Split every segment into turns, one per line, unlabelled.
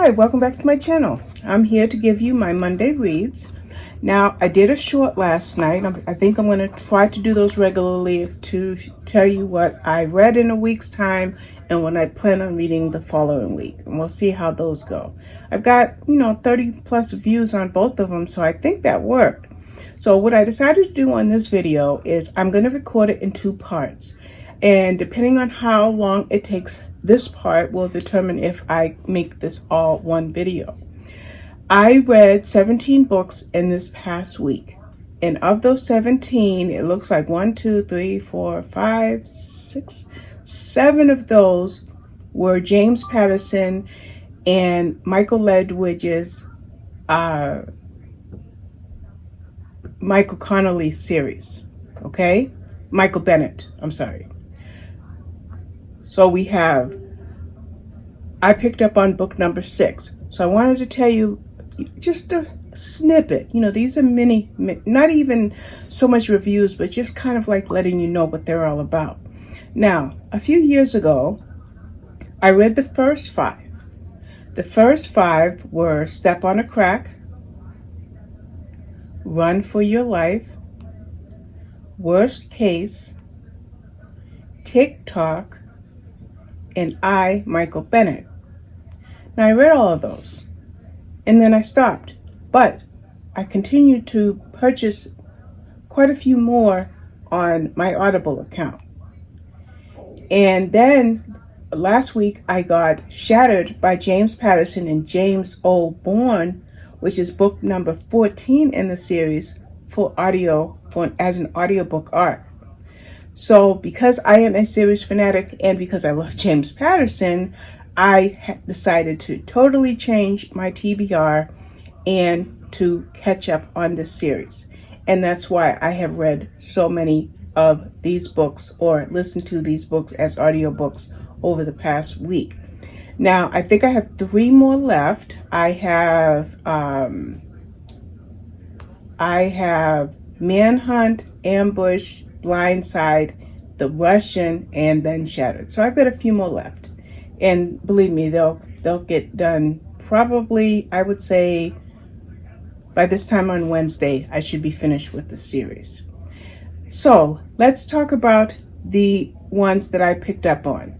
Hi, welcome back to my channel. I'm here to give you my Monday reads. Now, I did a short last night. I think I'm going to try to do those regularly to tell you what I read in a week's time and what I plan on reading the following week. And we'll see how those go. I've got, 30 plus views on both of them, so I think that worked. So what I decided to do on this video is I'm going to record it in two parts. And depending on how long it takes, this part will determine if I make this all one video. I read 17 books in this past week. And of those 17, it looks like 1, 2, 3, 4, 5, 6, 7 of those were James Patterson and Michael Ledwidge's Michael Connolly series. Okay? Michael Bennett, I'm sorry. So I picked up on book number 6. So I wanted to tell you just a snippet. These are mini, not even so much reviews, but just kind of like letting you know what they're all about. Now, a few years ago, I read the first 5. The first 5 were Step on a Crack, Run for Your Life, Worst Case, TikTok, and I, Michael Bennett. Now, I read all of those, and then I stopped, but I continued to purchase quite a few more on my Audible account. And then last week, I got Shattered by James Patterson and James O. Bourne, which is book number 14 in the series as an audiobook art. So because I am a series fanatic and because I love James Patterson, I decided to totally change my TBR and to catch up on this series. And that's why I have read so many of these books or listened to these books as audiobooks over the past week. Now, I think I have 3 more left. I have Manhunt, Ambush, Blindside, The Russian, and then Shattered. So I've got a few more left. And believe me, they'll get done probably, I would say, by this time on Wednesday, I should be finished with the series. So let's talk about the ones that I picked up on.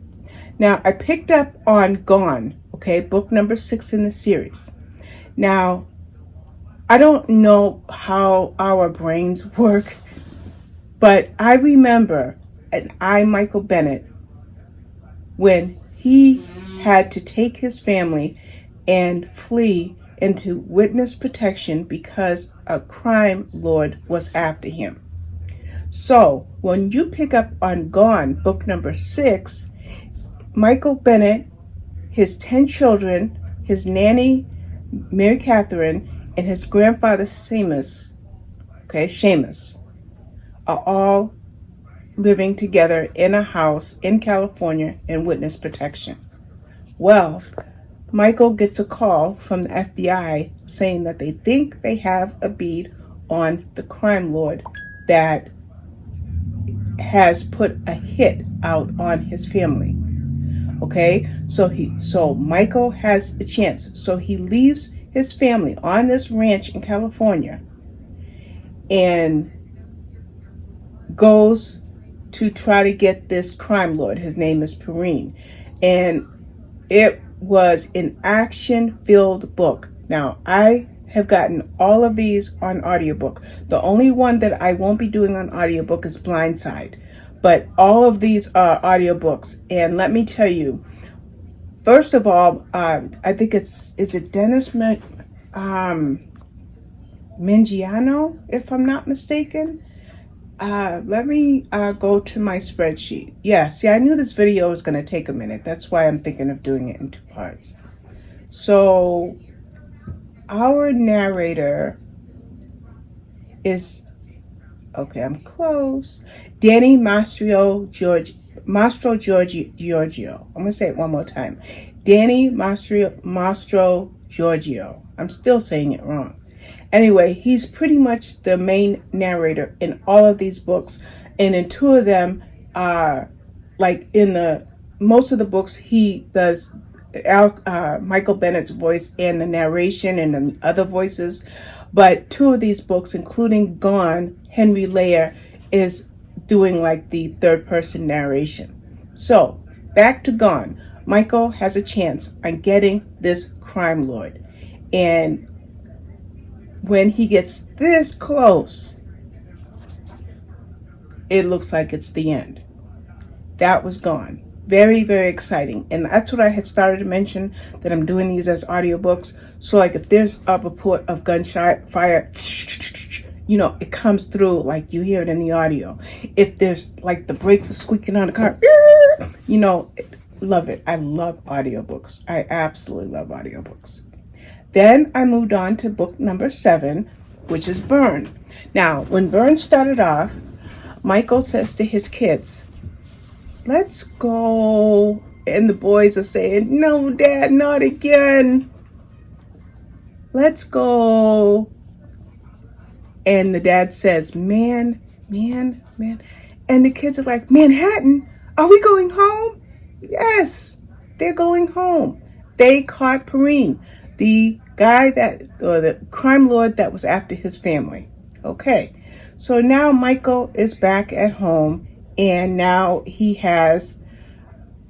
Now, I picked up on Gone, okay, book number 6 in the series. Now, I don't know how our brains work, but I remember Michael Bennett, when he had to take his family and flee into witness protection because a crime lord was after him. So when you pick up on Gone, book number 6, Michael Bennett, his 10 children, his nanny, Mary Catherine, and his grandfather, Seamus, are all living together in a house in California in witness protection. Well, Michael gets a call from the FBI saying that they think they have a bead on the crime lord that has put a hit out on his family. Okay, so Michael has a chance. So he leaves his family on this ranch in California and goes to try to get this crime lord. His name is Perrine. And it was an action-filled book. Now, I have gotten all of these on audiobook. The only one that I won't be doing on audiobook is Blindside. But all of these are audiobooks. And let me tell you, first of all, I think is it Dennis Mangiano, if I'm not mistaken? Let me go to my spreadsheet. Yeah, see, I knew this video was going to take a minute. That's why I'm thinking of doing it in 2 parts. So, our narrator is, okay, I'm close, Danny Mastro Giorgio. I'm going to say it one more time. Danny Mastro Giorgio. I'm still saying it wrong. Anyway, he's pretty much the main narrator in all of these books. And in 2 of them, like in most of the books, he does Michael Bennett's voice and the narration and the other voices. But two of these books, including Gone, Henry Layer is doing like the third person narration. So back to Gone. Michael has a chance on getting this crime lord. And when he gets this close, it looks like it's the end. That was Gone. Very, very exciting. And that's what I had started to mention, that I'm doing these as audiobooks. So like if there's a report of gunshot fire, it comes through like you hear it in the audio. If there's like the brakes are squeaking on the car, love it. I love audiobooks. I absolutely love audiobooks. Then I moved on to book number 7, which is Burn. Now, when Burn started off, Michael says to his kids, let's go. And the boys are saying, no, Dad, not again. Let's go. And the dad says, man. And the kids are like, Manhattan? Are we going home? Yes, they're going home. They caught Perrine, the guy or the crime lord that was after his family. Okay, so now Michael is back at home, and now he has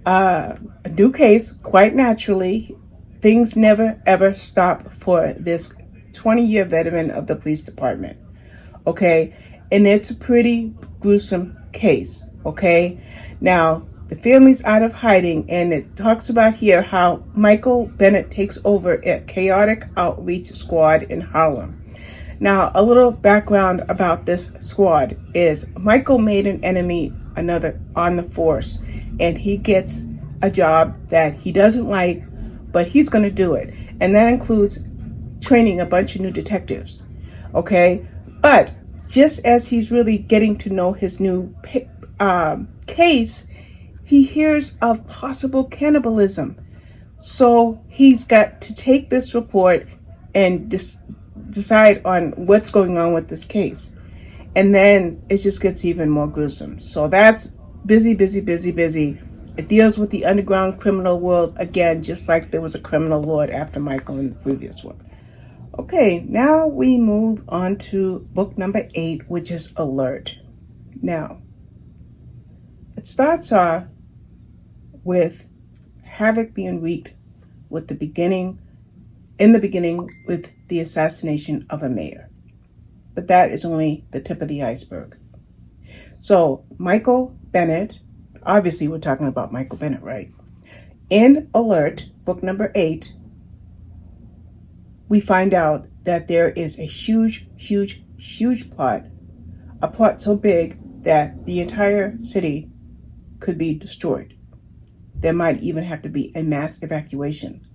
a new case. Quite naturally, things never ever stop for this 20-year veteran of the police department. Okay, and it's a pretty gruesome case. Okay, now the family's out of hiding, and it talks about here how Michael Bennett takes over a chaotic outreach squad in Harlem. Now, a little background about this squad is Michael made an enemy on the force, and he gets a job that he doesn't like, but he's going to do it. And that includes training a bunch of new detectives. Okay, but just as he's really getting to know his new case, he hears of possible cannibalism. So he's got to take this report and decide on what's going on with this case. And then it just gets even more gruesome. So that's busy. It deals with the underground criminal world again, just like there was a criminal lord after Michael in the previous one. Okay, now we move on to book number 8, which is Alert. Now, it starts off with havoc being wreaked in the beginning with the assassination of a mayor. But that is only the tip of the iceberg. So Michael Bennett, obviously we're talking about Michael Bennett, right? In Alert, book number 8, we find out that there is a huge plot, a plot so big that the entire city could be destroyed. There might even have to be a mass evacuation.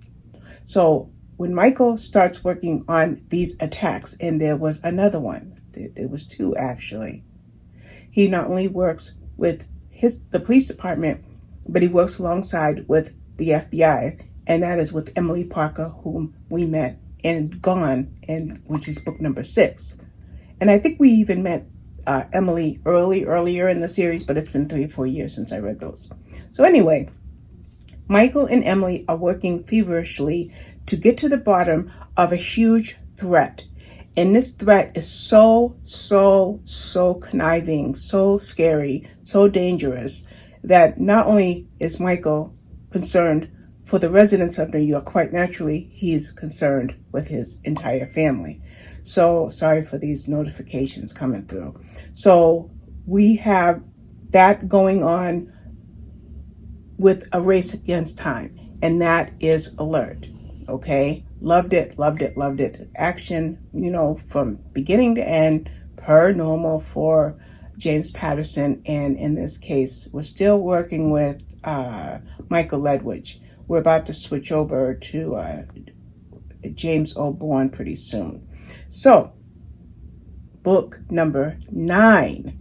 So when Michael starts working on these attacks, and there was another one, it was 2 actually, he not only works with the police department, but he works alongside with the FBI, and that is with Emily Parker, whom we met in Gone, which is book number 6. And I think we even met Emily earlier in the series, but it's been 3 or 4 years since I read those. So anyway, Michael and Emily are working feverishly to get to the bottom of a huge threat. And this threat is so conniving, so scary, so dangerous, that not only is Michael concerned for the residents of New York, quite naturally, he's concerned with his entire family. So sorry for these notifications coming through. So we have that going on with a race against time, and that is Alert. Okay, loved it. Action, from beginning to end, per normal for James Patterson. And in this case, we're still working with Michael Ledwidge. We're about to switch over to James O'Bourne pretty soon. So, book number 9,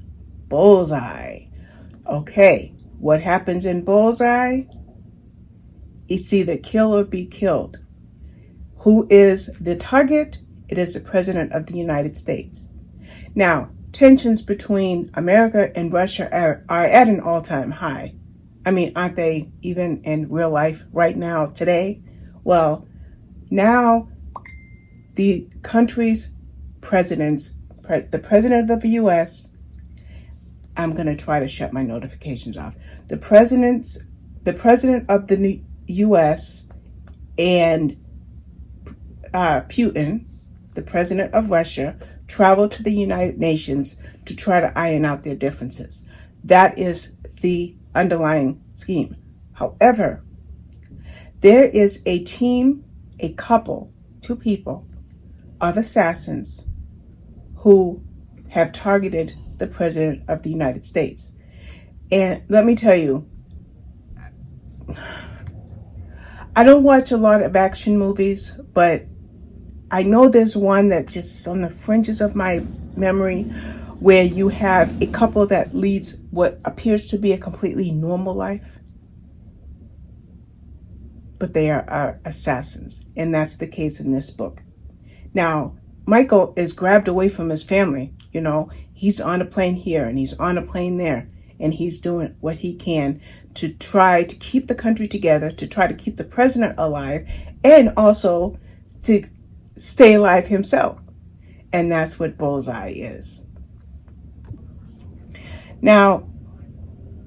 Bullseye. Okay, what happens in Bullseye? It's either kill or be killed. Who is the target? It is the President of the United States. Now, tensions between America and Russia are at an all-time high. I mean, aren't they even in real life right now, today? Well, now the country's presidents, the president of the U.S., I'm going to try to shut my notifications off. The president of the U.S. and Putin, the president of Russia, traveled to the United Nations to try to iron out their differences. That is the underlying scheme. However, there is a team, a couple, two people of assassins who have targeted the President of the United States. And let me tell you, I don't watch a lot of action movies, but I know there's one that just is on the fringes of my memory where you have a couple that leads what appears to be a completely normal life, but they are assassins. And that's the case in this book. Now, Michael is grabbed away from his family. You know, he's on a plane here and he's on a plane there, and he's doing what he can to try to keep the country together, to try to keep the president alive, and also to stay alive himself. And that's what Bullseye is. Now,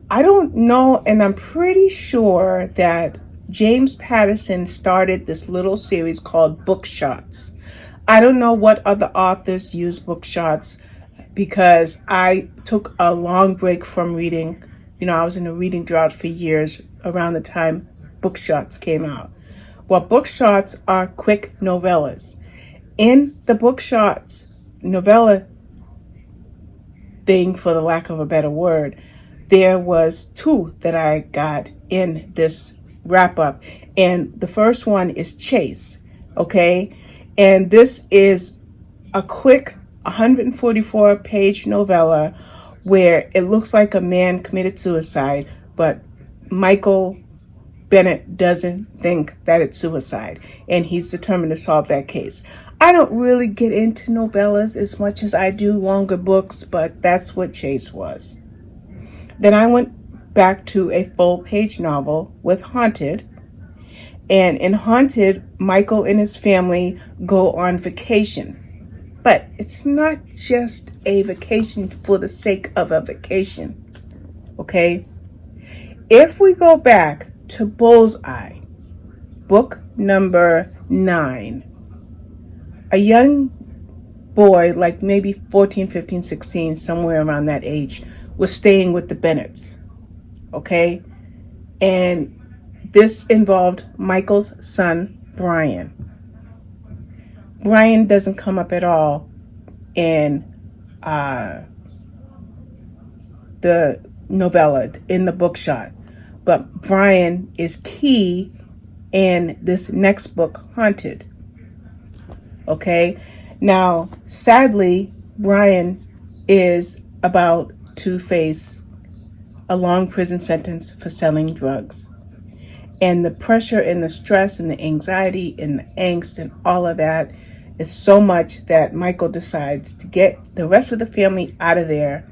I don't know, and I'm pretty sure that James Patterson started this little series called BookShots. I don't know what other authors use BookShots, because I took a long break from reading. You know, I was in a reading drought for years around the time BookShots came out. Well, BookShots are quick novellas. In the BookShots novella thing, for the lack of a better word, there was two that I got in this wrap up. And the first one is Chase, okay? And this is a quick 144-page novella where it looks like a man committed suicide, but Michael Bennett doesn't think that it's suicide, and he's determined to solve that case. I don't really get into novellas as much as I do longer books, but that's what Chase was. Then I went back to a full-page novel with Haunted. And in Haunted, Michael and his family go on vacation. But it's not just a vacation for the sake of a vacation, okay? If we go back to Bullseye, book number 9, a young boy, like maybe 14, 15, 16, somewhere around that age, was staying with the Bennetts, okay? And this involved Michael's son, Brian. Brian doesn't come up at all in the novella, in the BookShot. But Brian is key in this next book, Haunted. Okay? Now, sadly, Brian is about to face a long prison sentence for selling drugs. And the pressure and the stress and the anxiety and the angst and all of that is so much that Michael decides to get the rest of the family out of there,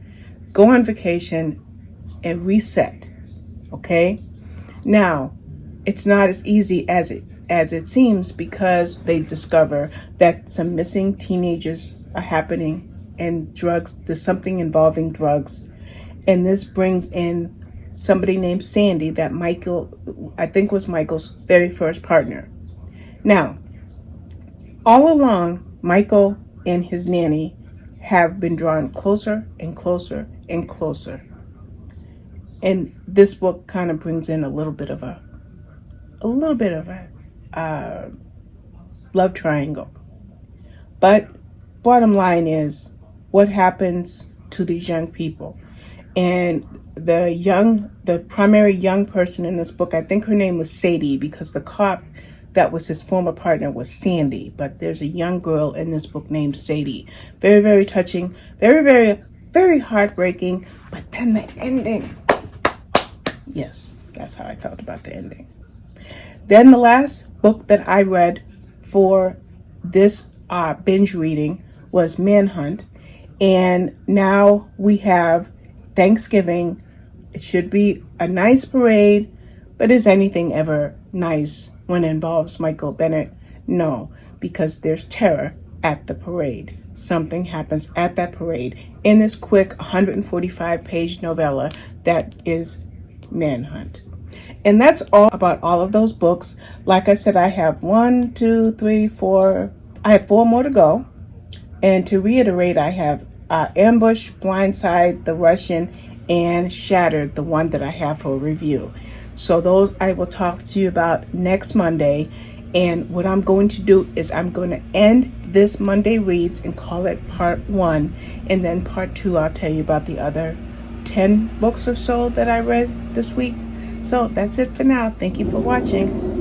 go on vacation, and reset. Okay? Now, it's not as easy as it seems, because they discover that some missing teenagers are happening, and drugs, there's something involving drugs. And this brings in somebody named Sandy that Michael, I think, was Michael's very first partner. Now, all along, Michael and his nanny have been drawn closer and closer and closer. And this book kind of brings in a little bit of a love triangle. But bottom line is, what happens to these young people? And the primary young person in this book, I think her name was Sadie, because the cop that was his former partner was Sandy. But there's a young girl in this book named Sadie. Very, very touching. Very, very, very heartbreaking. But then the ending. Yes, that's how I felt about the ending. Then the last book that I read for this binge reading was Manhunt. And now we have Thanksgiving It should be a nice parade, but is anything ever nice when it involves Michael Bennett? No, because there's terror at the parade. Something happens at that parade in this quick 145-page novella that is Manhunt. And that's all about all of those books. Like I said, I have 1, 2, 3, 4. I have 4 more to go. And to reiterate, I have Ambush, Blindside, The Russian, and Shattered, the one that I have for review. So those I will talk to you about next Monday. And what I'm going to do is I'm going to end this Monday Reads and call it part 1. And then part 2, I'll tell you about the other 10 books or so that I read this week. So that's it for now. Thank you for watching.